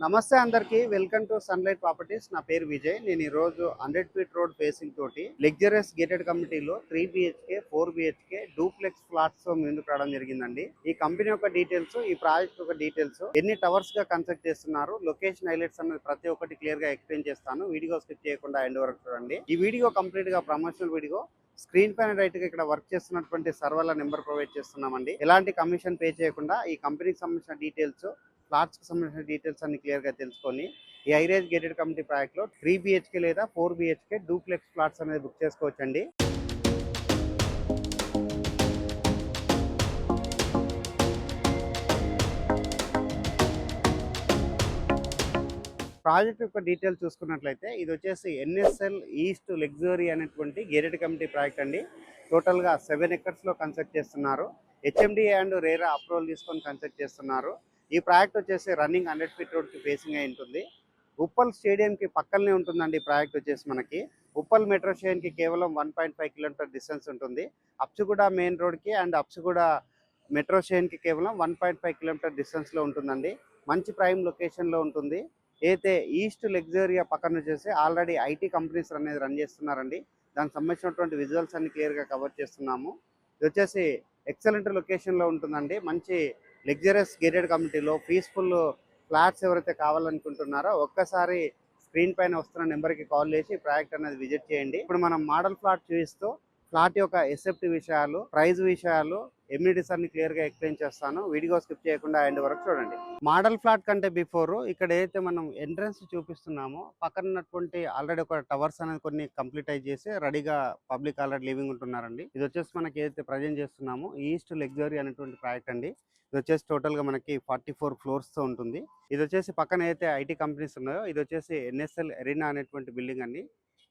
నమస్తే అందరికి welcome to sunlight properties. నా పేరు విజయ్. నేను ఈ రోజు 100 ఫీట్ రోడ్ ఫేసింగ్ తోటి లగ్జరియస్ గేటెడ్ కమ్యూనిటీలో 3 బిహెచ్కే 4 బిహెచ్కే డూప్లెక్స్ ఫ్లాట్స్ తో ముందుకు రావడం జరిగిందండి. ఈ కంపెనీ యొక్క డీటెయిల్స్, ఈ ప్రాజెక్ట్ యొక్క డీటెయిల్స్, ఎన్ని టవర్స్ గా కన్స్ట్రక్ట్ చేస్తున్నారు, లొకేషన్ హైలైట్స్ అనేది ప్రతి ఒక్కటి క్లియర్ గా ఎక్స్ప్లెయిన్ చేస్తాను. వీడియో స్కిప్ చేయకుండా ఎండ్ వరకు చూడండి. ఈ వీడియో కంప్లీట్ గా ప్రమోషనల్ వీడియో. స్క్రీన్ పైన రైట్ గా ఇక్కడ వర్క్ చేస్తున్నటువంటి సర్వర్ల నెంబర్ ప్రొవైడ్ చేస్తున్నామండి. ఎలాంటి కమిషన్ పే చేయకుండా ఈ కంపెనీకి సంబంధించిన డీటెయిల్స్, ఫ్లాట్స్ కి సంబంధించిన డీటెయిల్స్ అన్ని క్లియర్ గా తెలుసుకొని ఈ హైరేజ్ గేటెడ్ కమ్యూనిటీ ప్రాజెక్ట్ లో 3 బిహెచ్కే లేదా 4 బిహెచ్కే డూప్లెక్స్ ఫ్లాట్స్ అనేది బుక్ చేసుకోవచ్చండి. ప్రాజెక్ట్ యొక్క డీటెయిల్స్ చూసుకున్నట్లయితే ఇది వచ్చేసి ఎన్ఎస్ఎల్ ఈస్ట్ లగ్జరీ అనేటువంటి గేటెడ్ కమ్యూనిటీ ప్రాజెక్ట్ అండి. టోటల్ గా 7 ఎకర్స్ లో కన్స్ట్రక్ట్ చేస్తున్నారు. హెచ్ఎండిఏ అండ్ రేరా అప్రూవల్ తీసుకొని కన్స్ట్రక్ట్ చేస్తున్నారు. ఈ ప్రాజెక్ట్ వచ్చేసి రన్నింగ్ 100 ఫీట్ రోడ్ కి ఫేసింగ్ అయి ఉంటుంది. ఉప్పల్ స్టేడియం కి పక్కనే ఉంటుందండి ఈ ప్రాజెక్ట్ వచ్చేసి మనకి. ఉప్పల్ మెట్రో స్టేషన్ కి కేవలం 1.5 కిలోమీటర్ డిస్టెన్స్ ఉంటుంది. అప్సుగూడ మెయిన్ రోడ్ కి అండ్ అప్సుగూడ మెట్రో స్టేషన్ కి కేవలం 1.5 కిలోమీటర్ డిస్టెన్స్ లో ఉంటుందండి. మంచి ప్రైమ్ లొకేషన్ లో ఉంటుంది. అయితే ఈస్ట్ లగ్జరియా పక్కన వచ్చేసి ఆల్రెడీ ఐటీ కంపెనీస్ అనేది రన్ చేస్తున్నారండి. దానికి సంబంధించినటువంటి విజువల్స్ అన్ని క్లియర్గా కవర్ చేస్తున్నాము. ఇది వచ్చేసి ఎక్సలెంట్ లొకేషన్లో ఉంటుందండి. మంచి లగ్జరియస్ గేటెడ్ కమ్యూనిటీలో పీస్ఫుల్ ఫ్లాట్స్ ఎవరైతే కావాలనుకుంటున్నారో ఒక్కసారి స్క్రీన్ పైన వస్తున్న నెంబర్కి కాల్ చేసి ప్రాజెక్ట్ అనేది విజిట్ చేయండి. ఇప్పుడు మనం మోడల్ ఫ్లాట్ చూపిస్తూ ఫ్లాట్ యొక్క ఎస్ఎఫ్టీ విషయాలు, ప్రైస్ విషయాలు, ఎమ్యూనిటీస్ అన్ని క్లియర్ గా ఎక్స్ప్లెయిన్ చేస్తాను. వీడియో స్కిప్ చేయకుండా ఎండ్ వరకు చూడండి. మోడల్ ఫ్లాట్ కంటే బిఫోర్ ఇక్కడ ఏదైతే మనం ఎంట్రన్స్ చూపిస్తున్నామో పక్కన ఉన్నటువంటి ఆల్రెడీ ఒక టవర్స్ అనేది కొన్ని కంప్లీట్ అయి చేసి రెడీగా పబ్లిక్ ఆల్రెడీ లివింగ్ ఉంటున్నారండి. ఇది వచ్చేసి మనకి ఏదైతే ప్రజెంట్ చేస్తున్నామో ఈస్ట్ లగ్జరీ అనేటువంటి ప్రాజెక్ట్ అండి. ఇది వచ్చేసి టోటల్ గా మనకి 44 ఫ్లోర్స్ తో ఉంటుంది. ఇది వచ్చేసి పక్కన ఏదైతే ఐటీ కంపెనీస్ ఉన్నాయో ఇది వచ్చేసి ఎన్ఎస్ఎల్ ఎరీనా అనేటువంటి బిల్డింగ్ అండి.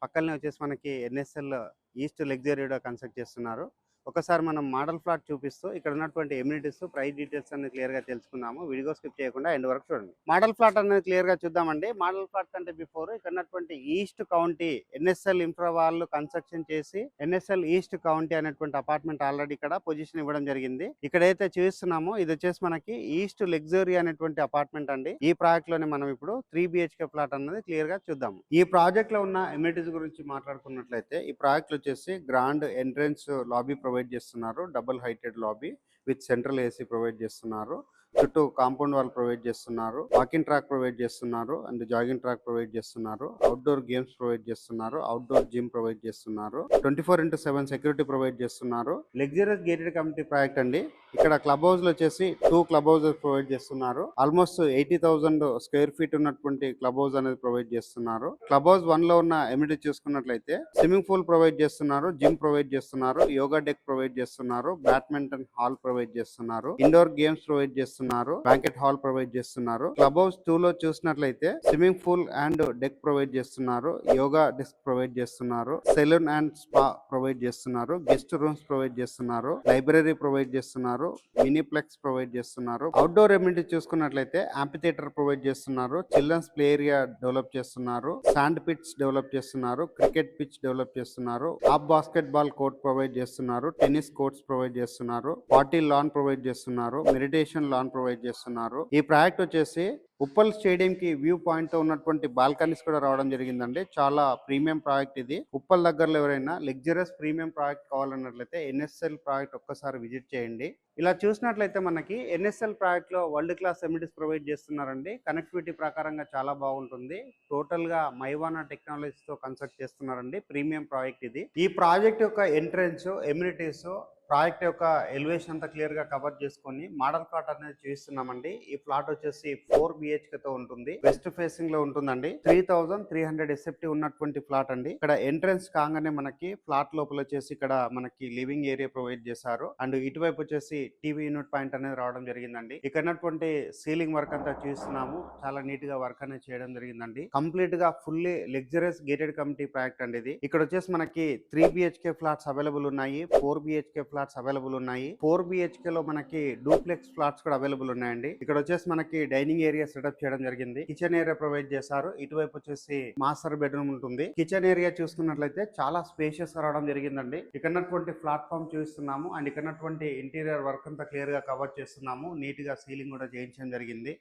పక్కనే వచ్చేసి మనకి ఎన్ఎస్ఎల్ ఈస్ట్ లగ్జరీగా కన్స్ట్రక్ట్ చేస్తున్నారు. ఒకసారి మనం మోడల్ ఫ్లాట్ చూపిస్తూ ఇక్కడ ఉన్నటువంటి ఎమ్యూనిటీస్, ప్రైస్ డీటెయిల్స్ అనేది క్లియర్ గా తెలుసుకున్నాము. వీడియో స్కిప్ చేయకుండా ఎండ్ వరకు చూడండి. మోడల్ ఫ్లాట్ అనేది క్లియర్ గా చూద్దామండి. మోడల్ ఫ్లాట్ కంటే బిఫోర్ ఇక్కడ ఉన్నటువంటి ఈస్ట్ కౌంటీ ఎన్ఎస్ఎల్ ఇన్ఫ్రా వాళ్ళు కన్స్ట్రక్షన్ చేసి ఎన్ఎస్ఎల్ ఈస్ట్ కౌంటీ అనేటువంటి అపార్ట్మెంట్ ఆల్రెడీ ఇక్కడ పొజిషన్ ఇవ్వడం జరిగింది. ఇక్కడ అయితే చూస్తున్నామో ఇది వచ్చేసి మనకి ఈస్ట్ లగ్జరీ అనేటువంటి అపార్ట్మెంట్ అండి. ఈ ప్రాజెక్ట్ లోనే మనం ఇప్పుడు 3 బిహెచ్కే ఫ్లాట్ అనేది క్లియర్ గా చూద్దాము. ఈ ప్రాజెక్ట్ లో ఉన్న ఎమ్యూనిటీస్ గురించి మాట్లాడుకున్నట్లయితే ఈ ప్రాజెక్ట్ వచ్చేసి గ్రాండ్ ఎంట్రన్స్ లాబీ ప్రొవైడ్ చేస్తున్నారు. Double heighted lobby with central AC provide చేస్తున్నారు. చుట్టూ కాంపౌండ్ వాల్ ప్రొవైడ్ చేస్తున్నారు. వాకింగ్ ట్రాక్ ప్రొవైడ్ చేస్తున్నారు అండ్ జాగింగ్ ట్రాక్ ప్రొవైడ్ చేస్తున్నారు. అవుట్డోర్ గేమ్స్ ప్రొవైడ్ చేస్తున్నారు. అవుట్డోర్ జిమ్ ప్రొవైడ్ చేస్తున్నారు. 24/7 సెక్యూరిటీ ప్రొవైడ్ చేస్తున్నారు. లగ్జరియస్ గేటెడ్ కమ్యూనిటీ ప్రాజెక్ట్ అండి. ఇక్కడ క్లబ్ హౌస్ లో వచ్చేసి 2 క్లబ్ హౌసెస్ ప్రొవైడ్ చేస్తున్నారు. ఆల్మోస్ట్ 80,000 స్క్వేర్ ఫీట్ ఉన్నటువంటి క్లబ్ హౌస్ అనేది ప్రొవైడ్ చేస్తున్నారు. క్లబ్ హౌస్ 1 లో ఉన్న ఎమ్యూనిటీ చూసుకున్నట్లయితే స్విమ్మింగ్ పూల్ ప్రొవైడ్ చేస్తున్నారు. జిమ్ ప్రొవైడ్ చేస్తున్నారు. యోగా డెక్ ప్రొవైడ్ చేస్తున్నారు. బ్యాడ్మింటన్ హాల్ ప్రొవైడ్ చేస్తున్నారు. ఇండోర్ గేమ్స్ ప్రొవైడ్ చేస్తున్నారు. బ్యాంకెట్ హాల్ ప్రొవైడ్ చేస్తున్నారు. క్లబ్ హౌస్ 2 లో చూసినట్లయితే swimming pool and deck provide చేస్తున్నారు. యోగా డెస్క్ ప్రొవైడ్ చేస్తున్నారు. సెలూన్ అండ్ స్పా ప్రొవైడ్ చేస్తున్నారు. గెస్ట్ రూమ్స్ ప్రొవైడ్ చేస్తున్నారు. లైబ్రరీ ప్రొవైడ్ చేస్తున్నారు. మినీప్లెక్స్ ప్రొవైడ్ చేస్తున్నారు. అవుట్డోర్ ఎమ్యూనిటీ చూసుకున్నట్లయితే యాంఫిథియేటర్ ప్రొవైడ్ చేస్తున్నారు. చిల్డ్రన్స్ ప్లే ఏరియా డెవలప్ చేస్తున్నారు. శాండ్ పిచ్ డెవలప్ చేస్తున్నారు. క్రికెట్ పిచ్ డెవలప్ చేస్తున్నారు. Half basket ball court provide చేస్తున్నారు. టెన్నిస్ కోర్ట్స్ ప్రొవైడ్ చేస్తున్నారు. పార్టీ లాన్ ప్రొవైడ్ చేస్తున్నారు. మెడిటేషన్ లాన్ ప్రొవైడ్ చేస్తున్నారు. ఈ ప్రాజెక్ట్ వచ్చేసి ఉప్పల్ స్టేడియం కి వ్యూ పాయింట్ తో ఉన్నటువంటి బాల్కనీస్ కూడా రావడం జరిగిందండి. చాలా ప్రీమియం ప్రాజెక్ట్ ఇది. ఉప్పల్ దగ్గరలో ఎవరైనా లగ్జరియస్ ప్రీమియం ప్రాజెక్ట్ కావాలన్నట్లయితే ఎన్ఎస్ఎల్ ప్రాజెక్ట్ ఒక్కసారి విజిట్ చేయండి. ఇలా చూసినట్లయితే మనకి ఎన్ఎస్ఎల్ ప్రాజెక్ట్ లో వరల్డ్ క్లాస్ ఎమ్యూనిటీస్ ప్రొవైడ్ చేస్తున్నారండి. కనెక్టివిటీ ప్రకారంగా చాలా బాగుంటుంది. టోటల్ గా మైవానా టెక్నాలజీస్ తో కన్స్ట్రక్ట్ చేస్తున్నారండి. ప్రీమియం ప్రాజెక్ట్ ఇది. ఈ ప్రాజెక్ట్ యొక్క ఎంట్రన్స్, ఎమ్యూనిటీస్, ప్రాజెక్ట్ యొక్క ఎలివేషన్ అంతా క్లియర్ గా కవర్ చేసుకొని మోడల్ ఫ్లాట్ అనేది చూస్తున్నామండి. ఈ ఫ్లాట్ వచ్చేసి 4 బిహెచ్కే తో ఉంటుంది. వెస్ట్ ఫేసింగ్ లో ఉంటుందండి. 3,300 ఎస్ఎఫ్టీ ఉన్నటువంటి ఫ్లాట్ అండి. ఇక్కడ ఎంట్రన్స్ కాగానే మనకి ఫ్లాట్ లోపల వచ్చేసి ఇక్కడ మనకి లివింగ్ ఏరియా ప్రొవైడ్ చేశారు. అండ్ ఇటువైపు వచ్చేసి టీవీ యూనిట్ పాయింట్ అనేది రావడం జరిగిందండి. ఇక్కడ ఉన్నటువంటి సీలింగ్ వర్క్ అంతా చూస్తున్నాము. చాలా నీట్ గా వర్క్ అనేది చేయడం జరిగిందండి. కంప్లీట్ గా fully luxurious gated community project అండి ఇది. ఇక్కడ వచ్చేసి మనకి 3 బిహెచ్కే ఫ్లాట్స్ అవైలబుల్ ఉన్నాయి. 4 బిహెచ్కే ఫ్లాట్స్ అవైలబుల్ ఉన్నాయి. 4 బిహెచ్కే లో మనకి డూప్లెక్స్ ఫ్లాట్స్ కూడా అవైలబుల్ ఉన్నాయండి. ఇక్కడ వచ్చేసి మనకి డైనింగ్ ఏరియా సెటప్ చేయడం జరిగింది. కిచెన్ ఏరియా ప్రొవైడ్ చేశారు. ఇటువైపు వచ్చేసి మాస్టర్ బెడ్రూమ్ ఉంటుంది. కిచెన్ ఏరియా చూసుకున్నట్లయితే చాలా స్పేషియస్ రావడం జరిగిందండి. ఇక్కడ ఉన్నటువంటి ప్లాట్ఫామ్ చూస్తున్నాము అండ్ ఇక్కడ ఉన్నటువంటి ఇంటీరియర్ వర్క్ అంతా క్లియర్ గా కవర్ చేస్తున్నాము. నీట్ గా సీలింగ్ కూడా చేయించడం జరిగింది.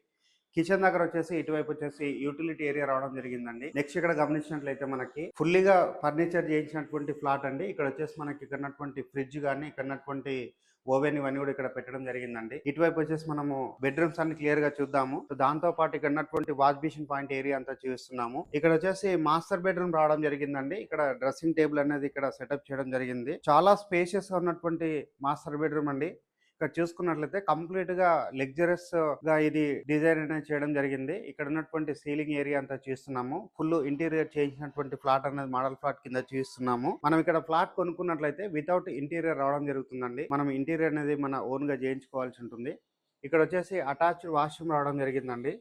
కిచెన్ దగ్గర వచ్చేసి ఇటువైపు వచ్చేసి యూటిలిటీ ఏరియా రావడం జరిగిందండి. నెక్స్ట్ ఇక్కడ గమనించినట్లయితే మనకి ఫుల్లీగా ఫర్నిచర్ చేయించినటువంటి ఫ్లాట్ అండి. ఇక్కడ వచ్చేసి మనకి ఇక్కడ ఉన్నటువంటి ఫ్రిడ్జ్ కానీ ఇక్కడ ఉన్నటువంటి ఓవెన్ ఇవన్నీ కూడా ఇక్కడ పెట్టడం జరిగిందండి. ఇటువైపు వచ్చేసి మనము బెడ్రూమ్స్ అన్ని క్లియర్ గా చూద్దాము. దాంతో పాటు ఇక్కడ ఉన్నటువంటి వాష్ బేసిన్ పాయింట్ ఏరియా అంతా చూస్తున్నాము. ఇక్కడ వచ్చేసి మాస్టర్ బెడ్రూమ్ రావడం జరిగిందండి. ఇక్కడ డ్రెస్సింగ్ టేబుల్ అనేది ఇక్కడ సెటప్ చేయడం జరిగింది. చాలా స్పేషియస్ గా ఉన్నటువంటి మాస్టర్ బెడ్రూమ్ అండి. ఇక్కడ చూసుకున్నట్లయితే కంప్లీట్ గా లగ్జరస్ గా ఇది డిజైన్ అనేది చేయడం జరిగింది. ఇక్కడ ఉన్నటువంటి సీలింగ్ ఏరియా అంతా చూస్తున్నాము. ఫుల్ ఇంటీరియర్ చేయించినటువంటి ఫ్లాట్ అనేది మోడల్ ఫ్లాట్ కింద చూస్తున్నాము. మనం ఇక్కడ ఫ్లాట్ కొనుక్కున్నట్లయితే వితౌట్ ఇంటీరియర్ రావడం జరుగుతుందండి. మనం ఇంటీరియర్ అనేది మన ఓన్ గా చేయించుకోవాల్సి ఉంటుంది. ఇక్కడ వచ్చేసి అటాచ్డ్ వాష్రూమ్ రావడం జరిగిందండి.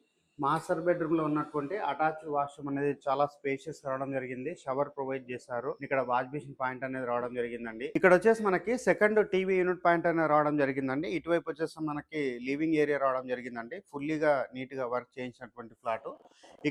మాస్టర్ బెడ్రూమ్ లో ఉన్నటువంటి అటాచ్డ్ వాష్రూమ్ అనేది చాలా స్పేషియస్ రావడం జరిగింది. షవర్ ప్రొవైడ్ చేశారు. ఇక్కడ వాష్ బేసిన్ పాయింట్ అనేది రావడం జరిగిందండి. ఇక్కడ వచ్చేసి మనకి సెకండ్ టీవీ యూనిట్ పాయింట్ అనేది రావడం జరిగిందండి. ఇటువైపు వచ్చేసి మనకి లివింగ్ ఏరియా రావడం జరిగిందండి. ఫుల్లీగా నీట్ గా వర్క్ చేయించినటువంటి ఫ్లాట్.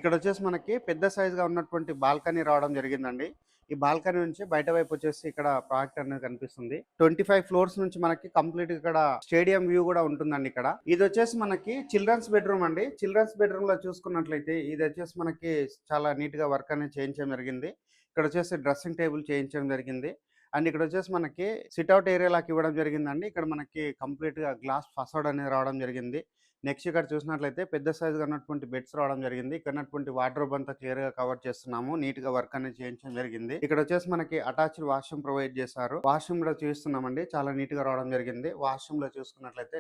ఇక్కడ వచ్చేసి మనకి పెద్ద సైజ్ గా ఉన్నటువంటి బాల్కనీ రావడం జరిగిందండి. ఈ బాల్కనీ నుంచి బయట వైపు వచ్చేసి ఇక్కడ ప్రాజెక్ట్ అనేది కనిపిస్తుంది. 25 ఫ్లోర్స్ నుంచి మనకి కంప్లీట్ ఇక్కడ స్టేడియం వ్యూ కూడా ఉంటుందండి. ఇక్కడ ఇది వచ్చేసి మనకి చిల్డ్రన్స్ బెడ్రూమ్ అండి. చిల్డ్రన్స్ బెడ్రూమ్ లో చూసుకున్నట్లయితే ఇది వచ్చేసి మనకి చాలా నీట్ గా వర్క్ అనేది చేయించడం జరిగింది. ఇక్కడ వచ్చేసి డ్రెస్సింగ్ టేబుల్ చేయించడం జరిగింది. అండ్ ఇక్కడ వచ్చేసి మనకి సిట్అవుట్ ఏరియా లాగా ఇవ్వడం జరిగిందండి. ఇక్కడ మనకి కంప్లీట్ గా గ్లాస్ ఫసోడ్ అనేది రావడం జరిగింది. నెక్స్ట్ ఇక్కడ చూసినట్లయితే పెద్ద సైజుగా ఉన్నటువంటి బెడ్స్ రావడం జరిగింది. ఇక్కడ ఉన్నటువంటి వార్డ్రోబ్ అంతా క్లియర్ గా కవర్ చేస్తున్నాము. నీట్ గా వర్క్ అనేది చేయించడం జరిగింది. ఇక్కడ వచ్చేసి మనకి అటాచ్డ్ వాష్రూమ్ ప్రొవైడ్ చేశారు. వాష్రూమ్ లో చూస్తున్నామండి. చాలా నీట్ గా రావడం జరిగింది. వాష్రూమ్ లో చూసుకున్నట్లయితే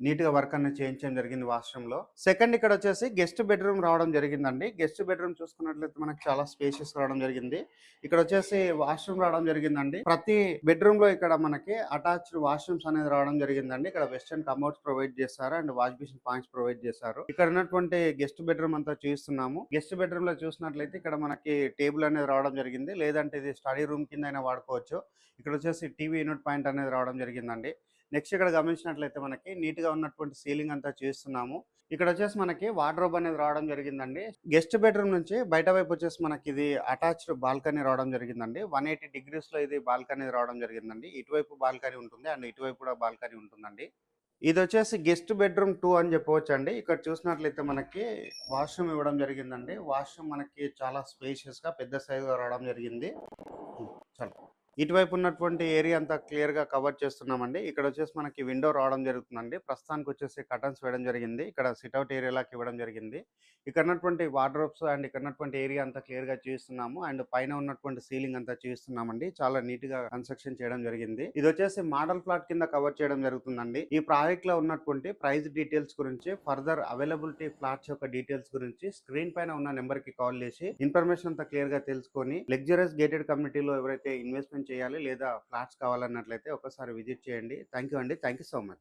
నీట్ గా వర్క్ అనేది చేయించడం జరిగింది వాష్రూమ్ లో. సెకండ్ ఇక్కడ వచ్చేసి గెస్ట్ బెడ్రూమ్ రావడం జరిగిందండి. గెస్ట్ బెడ్రూమ్ చూసుకున్నట్లయితే మనకి చాలా స్పేషియస్ రావడం జరిగింది. ఇక్కడ వచ్చేసి వాష్రూమ్ రావడం జరిగిందండి. ప్రతి బెడ్రూమ్ లో ఇక్కడ మనకి అటాచ్డ్ వాష్రూమ్స్ అనేది రావడం జరిగిందండి. ఇక్కడ వెస్టర్న్ కమోడ్స్ ప్రొవైడ్ చేశారు and wash basin points provide చేశారు. ఇక్కడ ఉన్నటువంటి గెస్ట్ బెడ్రూమ్ అంతా చూస్తున్నాము. గెస్ట్ బెడ్రూమ్ లో చూసినట్లయితే ఇక్కడ మనకి టేబుల్ అనేది రావడం జరిగింది. లేదంటే ఇది స్టడీ రూమ్ కింద అయినా వాడుకోవచ్చు. ఇక్కడ వచ్చేసి టీవీ యూనిట్ పాయింట్ అనేది రావడం జరిగిందండి. నెక్స్ట్ ఇక్కడ గమనించినట్లయితే మనకి నీట్ గా ఉన్నటువంటి సీలింగ్ అంతా చూస్తున్నాము. ఇక్కడ వచ్చేసి మనకి వార్డ్రోబ్ అనేది రావడం జరిగిందండి. గెస్ట్ బెడ్రూమ్ నుంచి బయట వైపు వచ్చేసి మనకి ఇది అటాచ్డ్ బాల్కనీ రావడం జరిగిందండి. 180 degrees లో ఇది బాల్కనీ రావడం జరిగిందండి. ఇటువైపు బాల్కనీ ఉంటుంది అండ్ ఇటువైపు కూడా బాల్కనీ ఉంటుందండి. ఇది వచ్చేసి గెస్ట్ బెడ్రూమ్ 2 అని చెప్పవచ్చు అండి. ఇక్కడ చూసినట్లయితే మనకి వాష్రూమ్ ఇవ్వడం జరిగిందండి. వాష్రూమ్ మనకి చాలా స్పేషియస్ గా పెద్ద సైజుగా రావడం జరిగింది. చాలా ఇటువైపు ఉన్నటువంటి ఏరియా అంతా క్లియర్ గా కవర్ చేస్తున్నామండి. ఇక్కడ వచ్చేసి మనకి విండో రావడం జరుగుతుందండి. ప్రస్తుతానికి వచ్చేసి కర్టన్స్ వేయడం జరిగింది. ఇక్కడ సిట్అవుట్ ఏరియా లాగా ఇవ్వడం జరిగింది. ఇక్కడ ఉన్నటువంటి వార్డ్రోబ్స్ అండ్ ఇక్కడ ఉన్నటువంటి ఏరియా అంతా క్లియర్ గా చూస్తున్నాము. అండ్ పైన ఉన్నటువంటి సీలింగ్ అంతా చూస్తున్నామండి. చాలా నీట్ గా కన్స్ట్రక్షన్ చేయడం జరిగింది. ఇది వచ్చేసి మోడల్ ప్లాట్ కింద కవర్ చేయడం జరుగుతుందండి. ఈ ప్రాజెక్ట్ లో ఉన్నటువంటి ప్రైస్ డీటెయిల్స్ గురించి, ఫర్దర్ అవైలబిలిటీ ఫ్లాట్స్ యొక్క డీటెయిల్స్ గురించి స్క్రీన్ పైన ఉన్న నెంబర్ కి కాల్ చేసి ఇన్ఫర్మేషన్ అంతా క్లియర్ గా తెలుసుకొని లగ్జరియస్ గేటెడ్ కమ్యూనిటీలో ఎవరైతే ఇన్వెస్ట్మెంట్ చేయాలి లేదా ఫ్లాట్స్ కావాలన్నట్లయితే ఒకసారి విజిట్ చేయండి. థ్యాంక్ యూ అండి. Thank you so much.